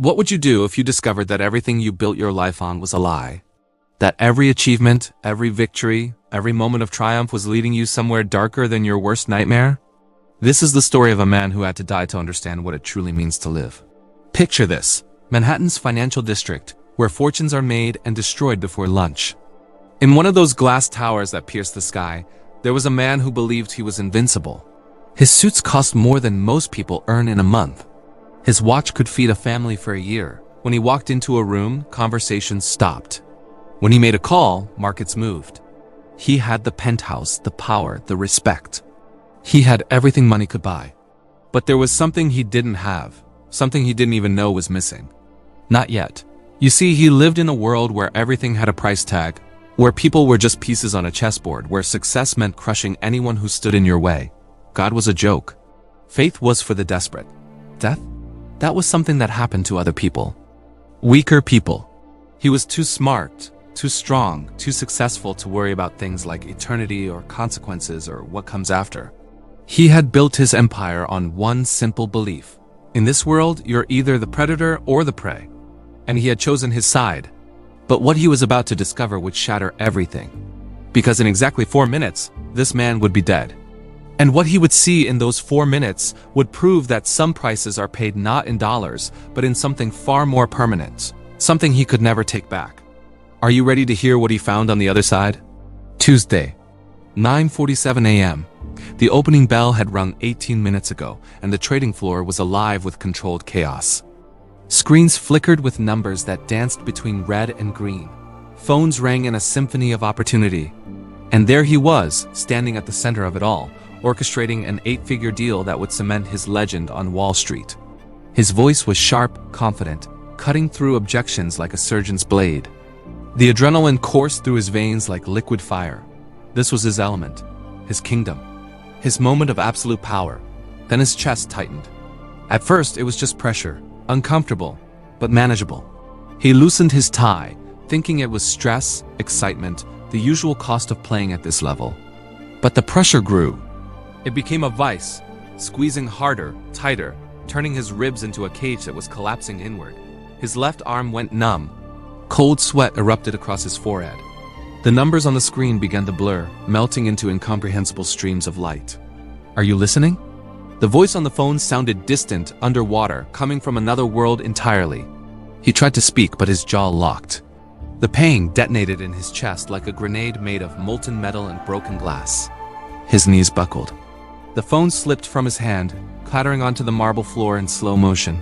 What would you do if you discovered that everything you built your life on was a lie? That every achievement, every victory, every moment of triumph was leading you somewhere darker than your worst nightmare? This is the story of a man who had to die to understand what it truly means to live. Picture this: Manhattan's financial district, where fortunes are made and destroyed before lunch. In one of those glass towers that pierce the sky, there was a man who believed he was invincible. His suits cost more than most people earn in a month. His watch could feed a family for a year. When he walked into a room, conversations stopped. When he made a call, markets moved. He had the penthouse, the power, the respect. He had everything money could buy. But there was something he didn't have, something he didn't even know was missing. Not yet. You see, he lived in a world where everything had a price tag, where people were just pieces on a chessboard, where success meant crushing anyone who stood in your way. God was a joke. Faith was for the desperate. Death? That was something that happened to other people. Weaker people. He was too smart, too strong, too successful to worry about things like eternity or consequences or what comes after. He had built his empire on one simple belief. In this world, you're either the predator or the prey. And he had chosen his side. But what he was about to discover would shatter everything. Because in exactly 4 minutes, this man would be dead. And what he would see in those 4 minutes would prove that some prices are paid not in dollars, but in something far more permanent, something he could never take back. Are you ready to hear what he found on the other side? Tuesday, 9:47 a.m. The opening bell had rung 18 minutes ago, and the trading floor was alive with controlled chaos. Screens flickered with numbers that danced between red and green. Phones rang in a symphony of opportunity. And there he was, standing at the center of it all, orchestrating an 8-figure deal that would cement his legend on Wall Street. His voice was sharp, confident, cutting through objections like a surgeon's blade. The adrenaline coursed through his veins like liquid fire. This was his element, his kingdom, his moment of absolute power. Then his chest tightened. At first, it was just pressure, uncomfortable, but manageable. He loosened his tie, thinking it was stress, excitement, the usual cost of playing at this level. But the pressure grew. It became a vice, squeezing harder, tighter, turning his ribs into a cage that was collapsing inward. His left arm went numb. Cold sweat erupted across his forehead. The numbers on the screen began to blur, melting into incomprehensible streams of light. Are you listening? The voice on the phone sounded distant, underwater, coming from another world entirely. He tried to speak, but his jaw locked. The pain detonated in his chest like a grenade made of molten metal and broken glass. His knees buckled. The phone slipped from his hand, clattering onto the marble floor in slow motion.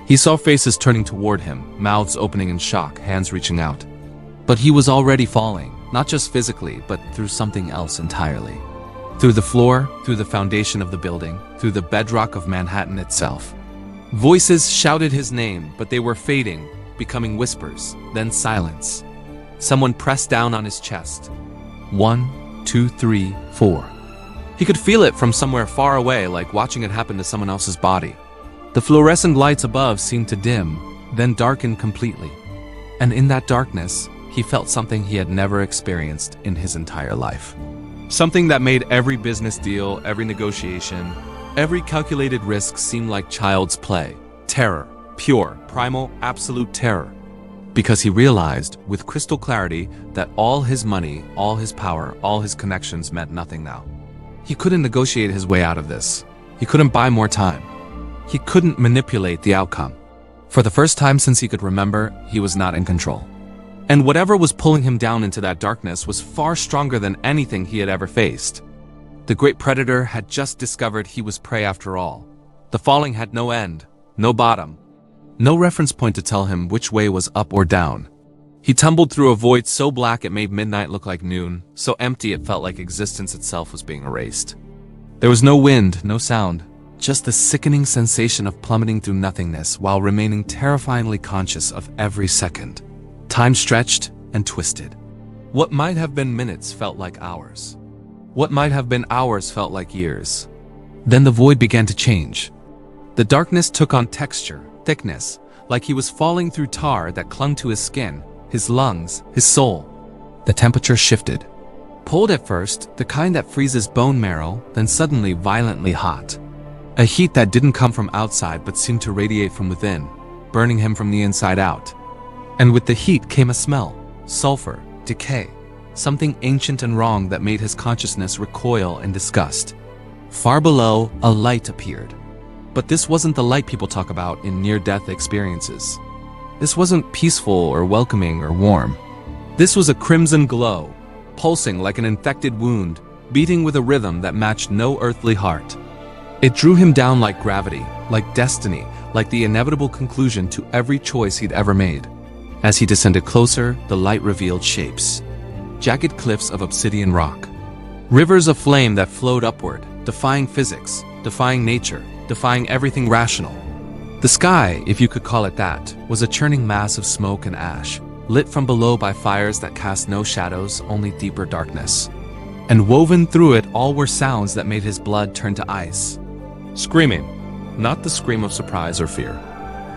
He saw faces turning toward him, mouths opening in shock, hands reaching out. But he was already falling, not just physically, but through something else entirely. Through the floor, through the foundation of the building, through the bedrock of Manhattan itself. Voices shouted his name, but they were fading, becoming whispers, then silence. Someone pressed down on his chest. 1, 2, 3, 4. He could feel it from somewhere far away, like watching it happen to someone else's body. The fluorescent lights above seemed to dim, then darken completely. And in that darkness, he felt something he had never experienced in his entire life. Something that made every business deal, every negotiation, every calculated risk seem like child's play. Terror. Pure, primal, absolute terror. Because he realized, with crystal clarity, that all his money, all his power, all his connections meant nothing now. He couldn't negotiate his way out of this. He couldn't buy more time. He couldn't manipulate the outcome. For the first time since he could remember, he was not in control. And whatever was pulling him down into that darkness was far stronger than anything he had ever faced. The great predator had just discovered he was prey after all. The falling had no end, no bottom, no reference point to tell him which way was up or down. He tumbled through a void so black it made midnight look like noon, so empty it felt like existence itself was being erased. There was no wind, no sound, just the sickening sensation of plummeting through nothingness while remaining terrifyingly conscious of every second. Time stretched and twisted. What might have been minutes felt like hours. What might have been hours felt like years. Then the void began to change. The darkness took on texture, thickness, like he was falling through tar that clung to his skin, his lungs, his soul. The temperature shifted. Cold at first, the kind that freezes bone marrow, then suddenly violently hot. A heat that didn't come from outside but seemed to radiate from within. burning him from the inside out. And with the heat came a smell, sulfur, decay, something ancient and wrong that made his consciousness recoil in disgust. Far below, a light appeared. But this wasn't the light people talk about in near-death experiences. This wasn't peaceful or welcoming or warm. This was a crimson glow, pulsing like an infected wound, beating with a rhythm that matched no earthly heart. It drew him down like gravity, like destiny, like the inevitable conclusion to every choice he'd ever made. As he descended closer, the light revealed shapes. Jagged cliffs of obsidian rock. Rivers of flame that flowed upward, defying physics, defying nature, defying everything rational. The sky, if you could call it that, was a churning mass of smoke and ash, lit from below by fires that cast no shadows, only deeper darkness. And woven through it all were sounds that made his blood turn to ice. Screaming, not the scream of surprise or fear.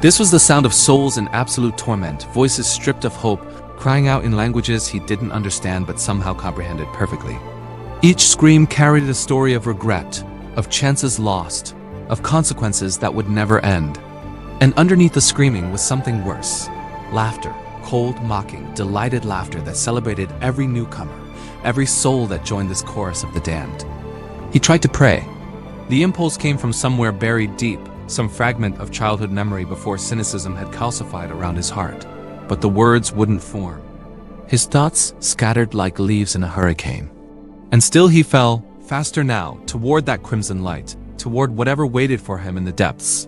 This was the sound of souls in absolute torment, voices stripped of hope, crying out in languages he didn't understand but somehow comprehended perfectly. Each scream carried a story of regret, of chances lost, of consequences that would never end. And underneath the screaming was something worse. Laughter, cold, mocking, delighted laughter that celebrated every newcomer, every soul that joined this chorus of the damned. He tried to pray. The impulse came from somewhere buried deep, some fragment of childhood memory before cynicism had calcified around his heart. But the words wouldn't form. His thoughts scattered like leaves in a hurricane. And still he fell, faster now, toward that crimson light, toward whatever waited for him in the depths.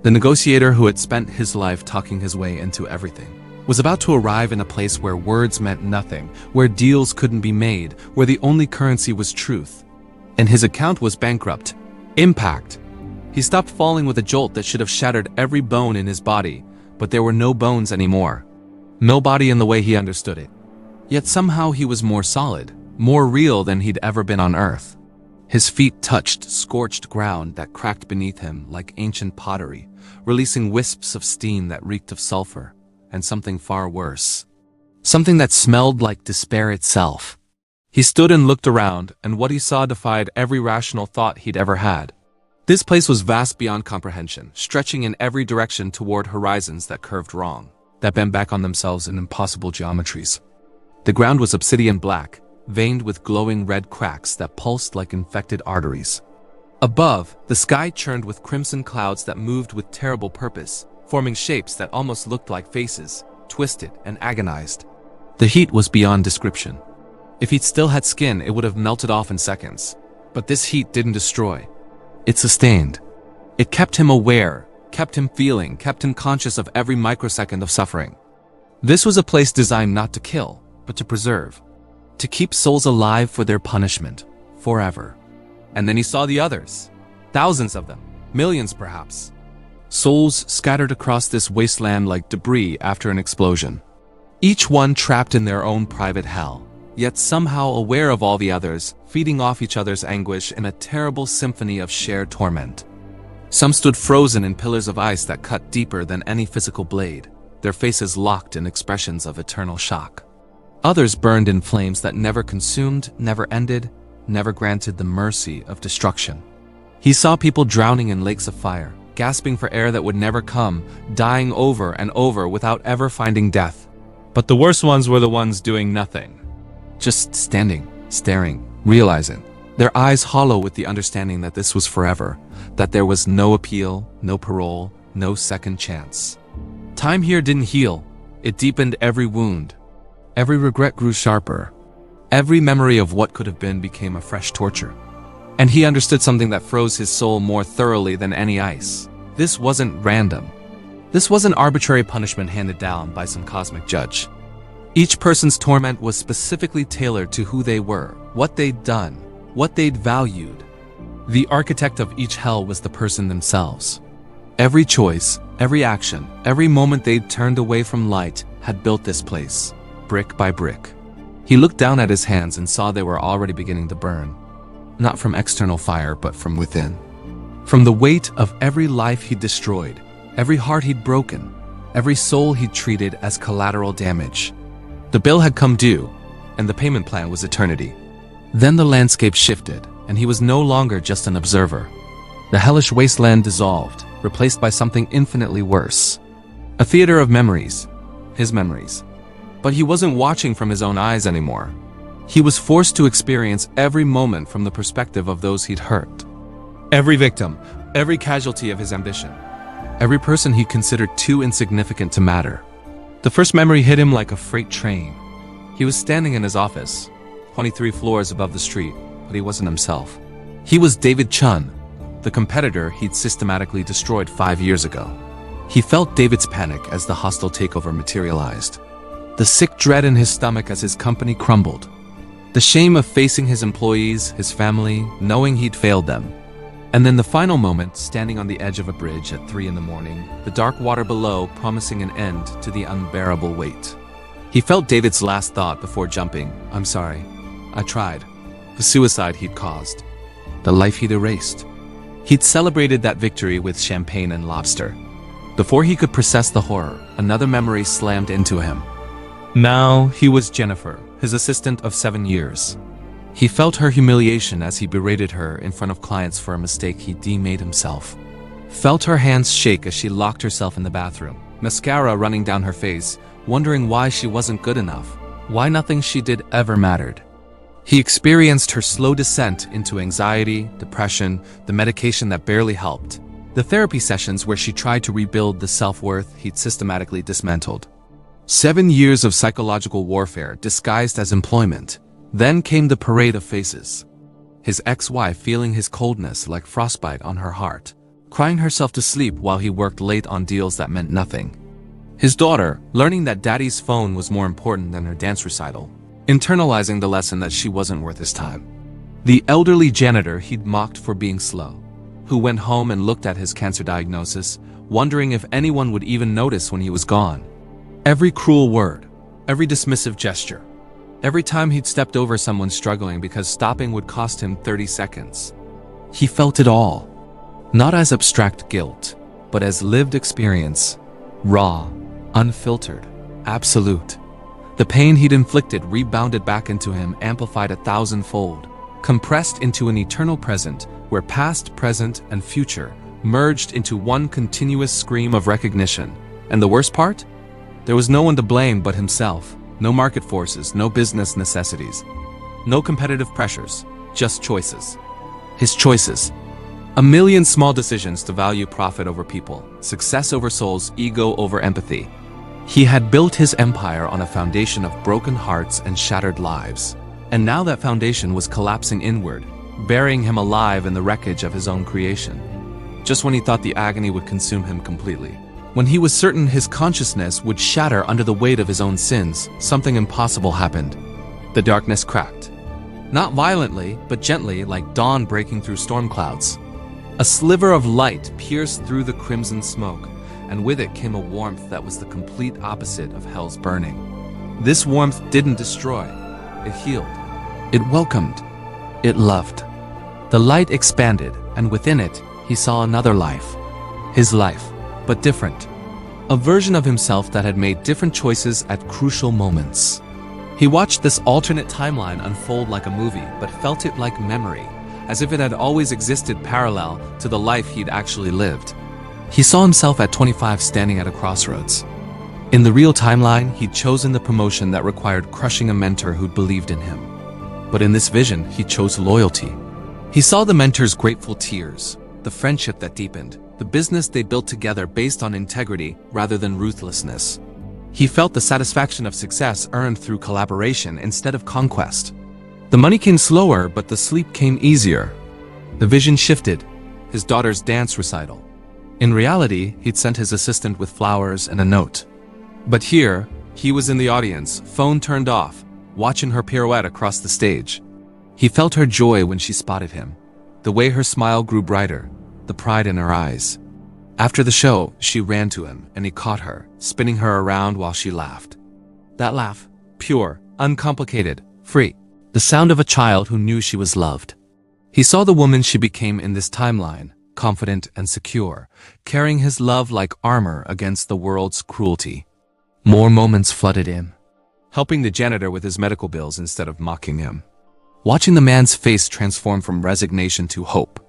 The negotiator who had spent his life talking his way into everything was about to arrive in a place where words meant nothing, where deals couldn't be made, where the only currency was truth. And his account was bankrupt. Impact. He stopped falling with a jolt that should have shattered every bone in his body, but there were no bones anymore. No body in the way he understood it. Yet somehow he was more solid, more real than he'd ever been on Earth. His feet touched scorched ground that cracked beneath him like ancient pottery, releasing wisps of steam that reeked of sulfur, and something far worse. Something that smelled like despair itself. He stood and looked around, and what he saw defied every rational thought he'd ever had. This place was vast beyond comprehension, stretching in every direction toward horizons that curved wrong, that bent back on themselves in impossible geometries. The ground was obsidian black, veined with glowing red cracks that pulsed like infected arteries. Above, the sky churned with crimson clouds that moved with terrible purpose, forming shapes that almost looked like faces, twisted and agonized. The heat was beyond description. If he'd still had skin, it would have melted off in seconds. But this heat didn't destroy. It sustained. It kept him aware, kept him feeling, kept him conscious of every microsecond of suffering. This was a place designed not to kill, but to preserve. To keep souls alive for their punishment, forever. And then he saw the others. Thousands of them, millions perhaps. Souls scattered across this wasteland like debris after an explosion. Each one trapped in their own private hell, yet somehow aware of all the others, feeding off each other's anguish in a terrible symphony of shared torment. Some stood frozen in pillars of ice that cut deeper than any physical blade, their faces locked in expressions of eternal shock. Others burned in flames that never consumed, never ended, never granted the mercy of destruction. He saw people drowning in lakes of fire, gasping for air that would never come, dying over and over without ever finding death. But the worst ones were the ones doing nothing. Just standing, staring, realizing, their eyes hollow with the understanding that this was forever, that there was no appeal, no parole, no second chance. Time here didn't heal. It deepened every wound. Every regret grew sharper. Every memory of what could have been became a fresh torture. And he understood something that froze his soul more thoroughly than any ice. This wasn't random. This wasn't arbitrary punishment handed down by some cosmic judge. Each person's torment was specifically tailored to who they were, what they'd done, what they'd valued. The architect of each hell was the person themselves. Every choice, every action, every moment they'd turned away from light had built this place, brick by brick. He looked down at his hands and saw they were already beginning to burn. Not from external fire, but from within. From the weight of every life he'd destroyed, every heart he'd broken, every soul he'd treated as collateral damage. The bill had come due, and the payment plan was eternity. Then the landscape shifted, and he was no longer just an observer. The hellish wasteland dissolved, replaced by something infinitely worse. A theater of memories. His memories. But he wasn't watching from his own eyes anymore. He was forced to experience every moment from the perspective of those he'd hurt. Every victim, every casualty of his ambition. Every person he considered too insignificant to matter. The first memory hit him like a freight train. He was standing in his office, 23 floors above the street, but he wasn't himself. He was David Chun, the competitor he'd systematically destroyed 5 years ago. He felt David's panic as the hostile takeover materialized. The sick dread in his stomach as his company crumbled. The shame of facing his employees, his family, knowing he'd failed them. And then the final moment, standing on the edge of a bridge at 3 in the morning, the dark water below promising an end to the unbearable weight. He felt David's last thought before jumping. I'm sorry. I tried. The suicide he'd caused. The life he'd erased. He'd celebrated that victory with champagne and lobster. Before he could process the horror, another memory slammed into him. Now he was Jennifer, his assistant of 7 years. He felt her humiliation as he berated her in front of clients for a mistake he made himself. Felt her hands shake as she locked herself in the bathroom, mascara running down her face, wondering why she wasn't good enough, why nothing she did ever mattered. He experienced her slow descent into anxiety, depression, the medication that barely helped, the therapy sessions where she tried to rebuild the self-worth he'd systematically dismantled. 7 years of psychological warfare disguised as employment. Then came the parade of faces. His ex-wife feeling his coldness like frostbite on her heart, crying herself to sleep while he worked late on deals that meant nothing. His daughter learning that daddy's phone was more important than her dance recital, internalizing the lesson that she wasn't worth his time. The elderly janitor he'd mocked for being slow, who went home and looked at his cancer diagnosis, wondering if anyone would even notice when he was gone. Every cruel word, every dismissive gesture, every time he'd stepped over someone struggling because stopping would cost him 30 seconds. He felt it all, not as abstract guilt, but as lived experience, raw, unfiltered, absolute. The pain he'd inflicted rebounded back into him, amplified 1,000-fold, compressed into an eternal present where past, present, and future merged into one continuous scream of recognition. And the worst part? There was no one to blame but himself. No market forces, no business necessities, no competitive pressures, just choices. His choices. A million small decisions to value profit over people, success over souls, ego over empathy. He had built his empire on a foundation of broken hearts and shattered lives. And now that foundation was collapsing inward, burying him alive in the wreckage of his own creation. Just when he thought the agony would consume him completely. When he was certain his consciousness would shatter under the weight of his own sins, something impossible happened. The darkness cracked. Not violently, but gently, like dawn breaking through storm clouds. A sliver of light pierced through the crimson smoke, and with it came a warmth that was the complete opposite of hell's burning. This warmth didn't destroy. It healed. It welcomed. It loved. The light expanded, and within it, he saw another life. His life. But different. A version of himself that had made different choices at crucial moments. He watched this alternate timeline unfold like a movie, but felt it like memory, as if it had always existed parallel to the life he'd actually lived. He saw himself at 25 standing at a crossroads. In the real timeline, he'd chosen the promotion that required crushing a mentor who'd believed in him. But in this vision, he chose loyalty. He saw the mentor's grateful tears, the friendship that deepened, the business they built together based on integrity rather than ruthlessness. He felt the satisfaction of success earned through collaboration instead of conquest. The money came slower, but the sleep came easier. The vision shifted, his daughter's dance recital. In reality, he'd sent his assistant with flowers and a note. But here, he was in the audience, phone turned off, watching her pirouette across the stage. He felt her joy when she spotted him, the way her smile grew brighter, the pride in her eyes. After the show, she ran to him, and he caught her, spinning her around while she laughed. That laugh, pure, uncomplicated, free. The sound of a child who knew she was loved. He saw the woman she became in this timeline, confident and secure, carrying his love like armor against the world's cruelty. More moments flooded in, helping the janitor with his medical bills instead of mocking him. Watching the man's face transform from resignation to hope.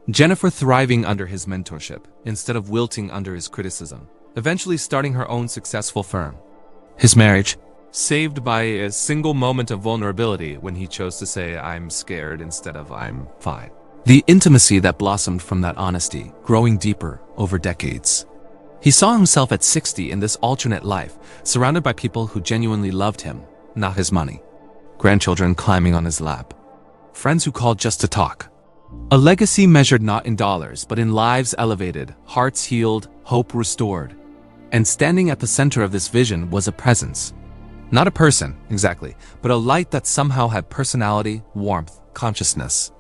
Jennifer thriving under his mentorship, instead of wilting under his criticism. eventually starting her own successful firm. His marriage, saved by a single moment of vulnerability when he chose to say, "I'm scared" instead of "I'm fine." The intimacy that blossomed from that honesty, growing deeper over decades. He saw himself at 60 in this alternate life, surrounded by people who genuinely loved him, not his money. Grandchildren climbing on his lap. Friends who called just to talk. A legacy measured not in dollars, but in lives elevated, hearts healed, hope restored. And standing at the center of this vision was a presence. Not a person, exactly, but a light that somehow had personality, warmth, consciousness.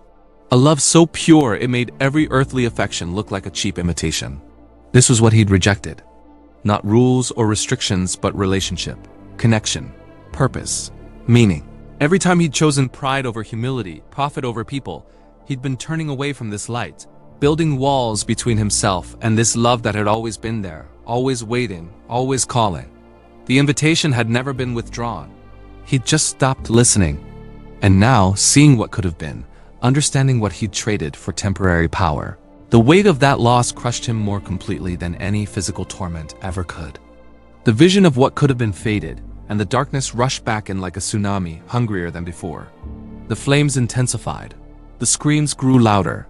A love so pure it made every earthly affection look like a cheap imitation. This was what he'd rejected. Not rules or restrictions, but relationship, connection, purpose, meaning. Every time he'd chosen pride over humility, profit over people, he'd been turning away from this light, building walls between himself and this love that had always been there, always waiting, always calling. The invitation had never been withdrawn. He'd just stopped listening. And now, seeing what could have been, understanding what he'd traded for temporary power, the weight of that loss crushed him more completely than any physical torment ever could. The vision of what could have been faded, and the darkness rushed back in like a tsunami, hungrier than before. The flames intensified. The screams grew louder.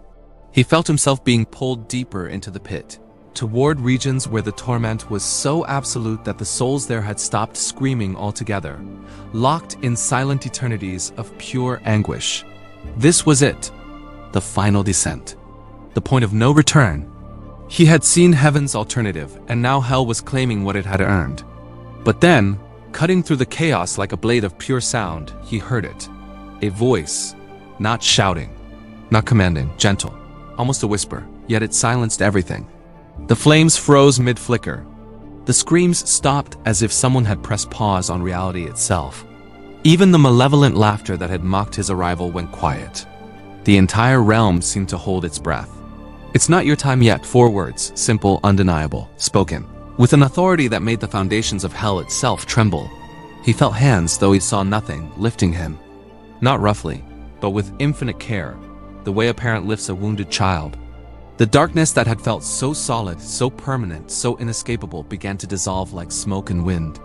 He felt himself being pulled deeper into the pit, toward regions where the torment was so absolute that the souls there had stopped screaming altogether, locked in silent eternities of pure anguish. This was it, the final descent, the point of no return. He had seen heaven's alternative, and now hell was claiming what it had earned. But then, cutting through the chaos like a blade of pure sound, he heard it. A voice, not shouting, not commanding, gentle, almost a whisper, yet it silenced everything. The flames froze mid-flicker. The screams stopped as if someone had pressed pause on reality itself. Even the malevolent laughter that had mocked his arrival went quiet. The entire realm seemed to hold its breath. "It's not your time yet," 4 words, simple, undeniable, spoken, with an authority that made the foundations of hell itself tremble. He felt hands, though he saw nothing, lifting him. Not roughly, but with infinite care, the way a parent lifts a wounded child. The darkness that had felt so solid, so permanent, so inescapable began to dissolve like smoke and wind.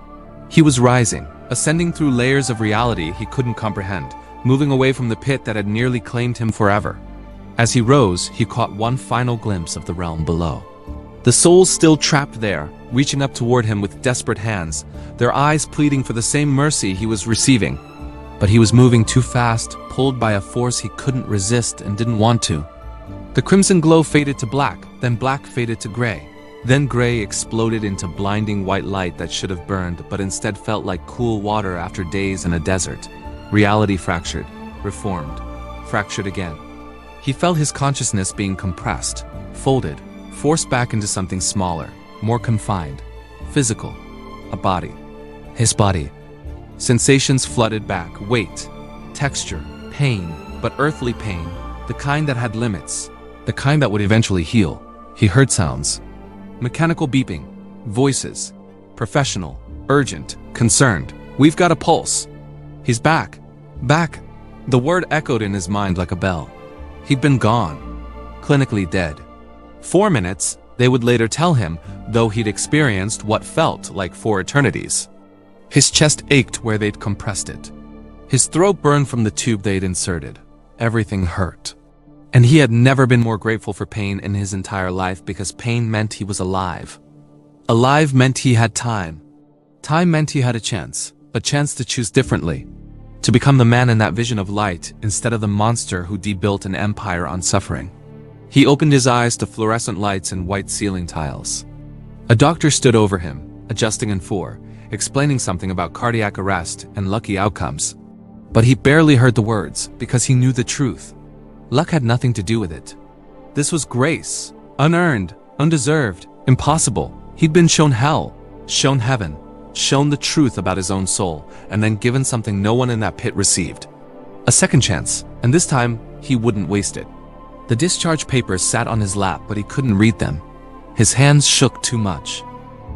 He was rising, ascending through layers of reality he couldn't comprehend, moving away from the pit that had nearly claimed him forever. As he rose, he caught one final glimpse of the realm below. The souls still trapped there, reaching up toward him with desperate hands, their eyes pleading for the same mercy he was receiving. But he was moving too fast, pulled by a force he couldn't resist and didn't want to. The crimson glow faded to black, then black faded to gray. Then gray exploded into blinding white light that should have burned, but instead felt like cool water after days in a desert. Reality fractured, reformed, fractured again. He felt his consciousness being compressed, folded, forced back into something smaller, more confined, physical, a body. His body. Sensations flooded back, weight, texture, pain, but earthly pain, the kind that had limits, the kind that would eventually heal. He heard sounds. Mechanical beeping, voices, professional, urgent, concerned. "We've got a pulse." He's back. Back. The word echoed in his mind like a bell. He'd been gone. Clinically dead. 4 minutes, they would later tell him, though he'd experienced what felt like 4 eternities. His chest ached where they'd compressed it. His throat burned from the tube they'd inserted. Everything hurt. And he had never been more grateful for pain in his entire life, because pain meant he was alive. Alive meant he had time. Time meant he had a chance to choose differently. To become the man in that vision of light instead of the monster who debuilt an empire on suffering. He opened his eyes to fluorescent lights and white ceiling tiles. A doctor stood over him, adjusting in 4, explaining something about cardiac arrest and lucky outcomes. But he barely heard the words, because he knew the truth. Luck had nothing to do with it. This was grace, unearned, undeserved, impossible. He'd been shown hell, shown heaven, shown the truth about his own soul, and then given something no one in that pit received. A second chance, and this time, he wouldn't waste it. The discharge papers sat on his lap, but he couldn't read them. His hands shook too much.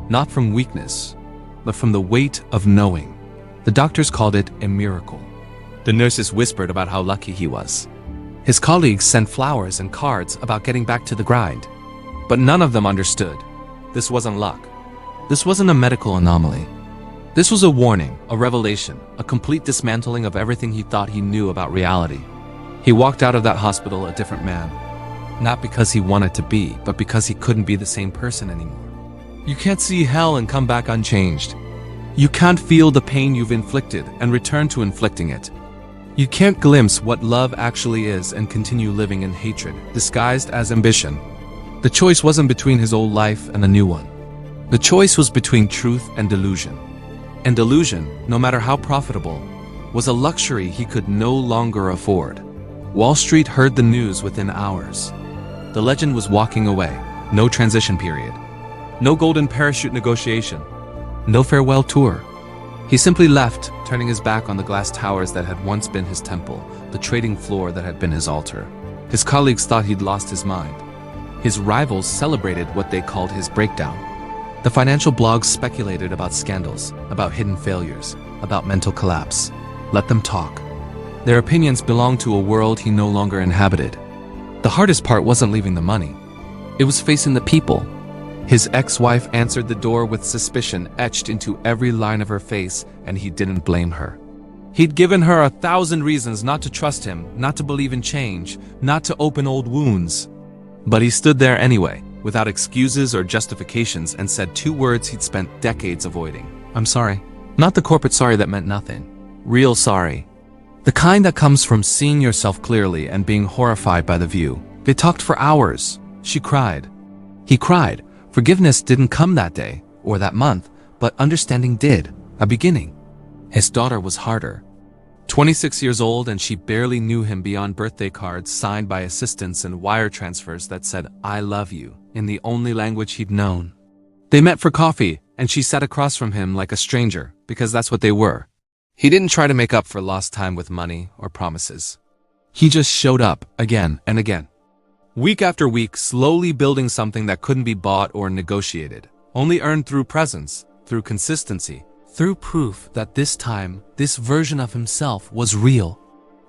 Not from weakness, but from the weight of knowing. The doctors called it a miracle. The nurses whispered about how lucky he was. His colleagues sent flowers and cards about getting back to the grind. But none of them understood. This wasn't luck. This wasn't a medical anomaly. This was a warning, a revelation, a complete dismantling of everything he thought he knew about reality. He walked out of that hospital a different man. Not because he wanted to be, but because he couldn't be the same person anymore. You can't see hell and come back unchanged. You can't feel the pain you've inflicted and return to inflicting it. You can't glimpse what love actually is and continue living in hatred, disguised as ambition. The choice wasn't between his old life and a new one. The choice was between truth and delusion. And delusion, no matter how profitable, was a luxury he could no longer afford. Wall Street heard the news within hours. The legend was walking away. No transition period. No golden parachute negotiation. No farewell tour. He simply left, turning his back on the glass towers that had once been his temple, the trading floor that had been his altar. His colleagues thought he'd lost his mind. His rivals celebrated what they called his breakdown. The financial blogs speculated about scandals, about hidden failures, about mental collapse. Let them talk. Their opinions belonged to a world he no longer inhabited. The hardest part wasn't leaving the money. It was facing the people. His ex-wife answered the door with suspicion etched into every line of her face, and he didn't blame her. He'd given her 1,000 reasons not to trust him, not to believe in change, not to open old wounds. But he stood there anyway, without excuses or justifications, and said 2 words he'd spent decades avoiding. I'm sorry. Not the corporate sorry that meant nothing. Real sorry. The kind that comes from seeing yourself clearly and being horrified by the view. They talked for hours. She cried. He cried. Forgiveness didn't come that day, or that month, but understanding did. A beginning. His daughter was harder. 26 years old, and she barely knew him beyond birthday cards signed by assistants and wire transfers that said, I love you, in the only language he'd known. They met for coffee, and she sat across from him like a stranger, because that's what they were. He didn't try to make up for lost time with money or promises. He just showed up again and again. Week after week, slowly building something that couldn't be bought or negotiated, only earned through presence, through consistency, through proof that this time, this version of himself was real.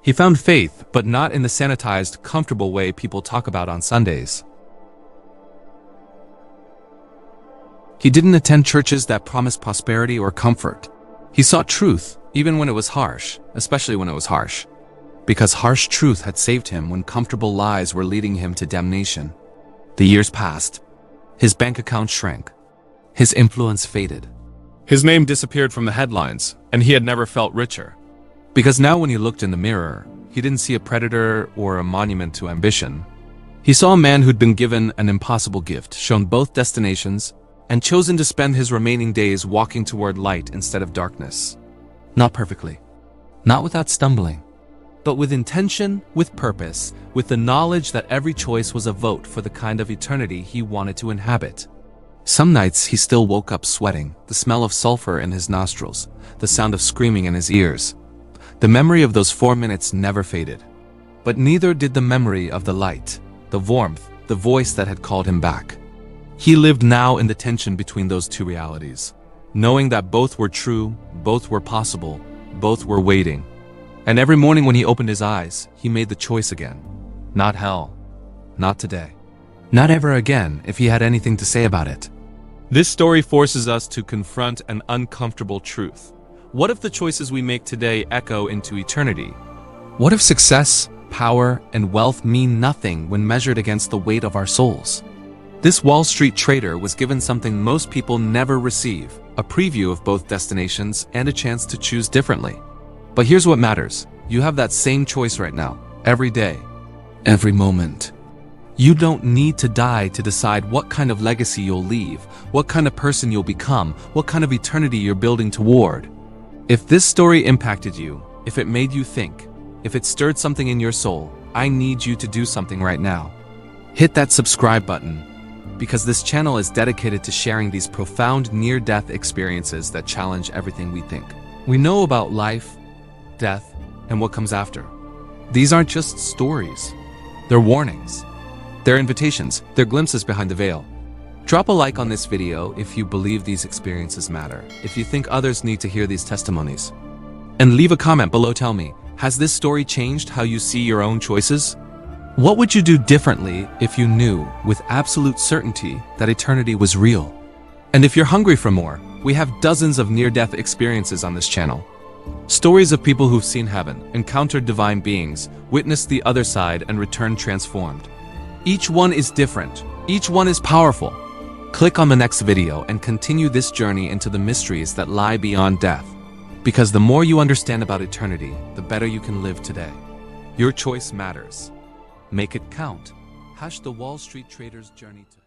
He found faith, but not in the sanitized, comfortable way people talk about on Sundays. He didn't attend churches that promised prosperity or comfort. He sought truth, even when it was harsh, especially when it was harsh. Because harsh truth had saved him when comfortable lies were leading him to damnation. The years passed. His bank account shrank. His influence faded. His name disappeared from the headlines, and he had never felt richer. Because now when he looked in the mirror, he didn't see a predator or a monument to ambition. He saw a man who'd been given an impossible gift, shown both destinations, and chosen to spend his remaining days walking toward light instead of darkness. Not perfectly. Not without stumbling. But with intention, with purpose, with the knowledge that every choice was a vote for the kind of eternity he wanted to inhabit. Some nights he still woke up sweating, the smell of sulfur in his nostrils, the sound of screaming in his ears. The memory of those 4 minutes never faded. But neither did the memory of the light, the warmth, the voice that had called him back. He lived now in the tension between those 2 realities, knowing that both were true, both were possible, both were waiting. And every morning when he opened his eyes, he made the choice again. Not hell. Not today. Not ever again if he had anything to say about it. This story forces us to confront an uncomfortable truth. What if the choices we make today echo into eternity? What if success, power, and wealth mean nothing when measured against the weight of our souls? This Wall Street trader was given something most people never receive, a preview of both destinations and a chance to choose differently. But here's what matters. You have that same choice right now, every day, every moment. You don't need to die to decide what kind of legacy you'll leave, what kind of person you'll become, what kind of eternity you're building toward. If this story impacted you, if it made you think, if it stirred something in your soul, I need you to do something right now. Hit that subscribe button, because this channel is dedicated to sharing these profound near-death experiences that challenge everything we think. We know about life, death, and what comes after. These aren't just stories. They're warnings. They're invitations. They're glimpses behind the veil. Drop a like on this video if you believe these experiences matter, if you think others need to hear these testimonies. And leave a comment below. Tell me, has this story changed how you see your own choices? What would you do differently if you knew with absolute certainty that eternity was real? And if you're hungry for more, we have dozens of near-death experiences on this channel. Stories of people who've seen heaven, encountered divine beings, witnessed the other side, and returned transformed. Each one is different. Each one is powerful. Click on the next video and continue this journey into the mysteries that lie beyond death. Because the more you understand about eternity, the better you can live today. Your choice matters. Make it count. # the Wall Street Trader's Journey to